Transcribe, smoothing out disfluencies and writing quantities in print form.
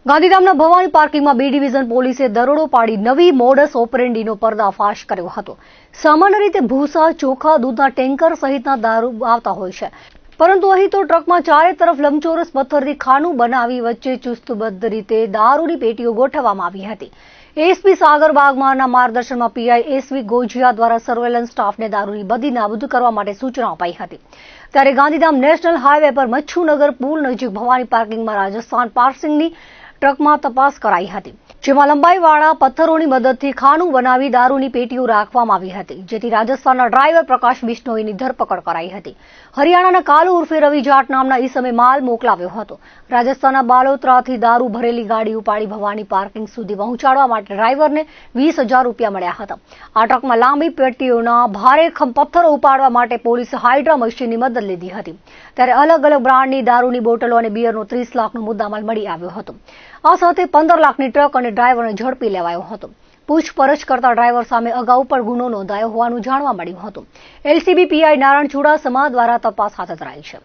ગાંધીધામના ભવાની પાર્કિંગમાં B division પોલીસે દરોડો પાડી નવી મોડસ ઓપરેન્ડીનો પર્દાફાશ કર્યો હતો। સામાન્ય રીતે ભૂસા, ચોખા, દૂધના ટેન્કર સહિતના દારૂ આવતા હોય છે, પરંતુ અહીં તો ટ્રકમાં ચારે તરફ લંબચોરસ પથ્થરથી ખાનું બનાવી વચ્ચે ચુસ્તબદ્ધ રીતે દારૂની પેટીઓ ગોઠવવામાં આવી હતી। એસપી સાગર વાઘમારના માર્ગદર્શનમાં પીઆઈ એસવી ગોજિયા દ્વારા સર્વેલન્સ સ્ટાફને દારૂની બધી નાબૂદ કરવા માટે સૂચના અપાઈ હતી। ત્યારે ગાંધીધામ નેશનલ હાઈવે પર મચ્છુનગર પુલ નજીક ભવાની પાર્કિંગમાં રાજસ્થાન પાર્સિંગની ટ્રકમાં તપાસ કરાઈ હતી, જેમાં લંબાઈવાળા પથ્થરોની મદદથી ખાનું બનાવી દારૂની પેટીઓ રાખવામાં આવી હતી, જેથી રાજસ્થાનના ડ્રાઈવર પ્રકાશ બિશ્નોઈની ધરપકડ કરાઈ હતી। હરિયાણાના કાલુ ઉર્ફે રવિ જાટ નામના ઈસમે માલ મોકલાવ્યો હતો। રાજસ્થાનના બાલોતરાથી દારૂ ભરેલી ગાડી ઉપાડી ભવાની પાર્કિંગ સુધી પહોંચાડવા માટે ડ્રાઈવરને 20,000 રૂપિયા મળ્યા હતા। આ ટ્રકમાં લાંબી પેટીઓના ભારે પથ્થરો ઉપાડવા માટે પોલીસે હાઇડ્રા મશીનની મદદ લીધી હતી। ત્યારે અલગ અલગ બ્રાન્ડની દારૂની બોટલો અને બિયરનો 30 લાખનો મુદ્દામાલ મળી આવ્યો હતો। આ સાથે 15 લાખની ટ્રક અને ડ્રાઈવરને ઝડપી લેવાયો હતો। પૂછપરછ કરતા ડ્રાઈવર સામે અગાઉ પણ ગુનો નોંધાયો હોવાનું જાણવા મળ્યું હતું। એલસીબી પીઆઈ નારાયણ ચુડાસમા દ્વારા તપાસ હાથ ધરાઈ છે।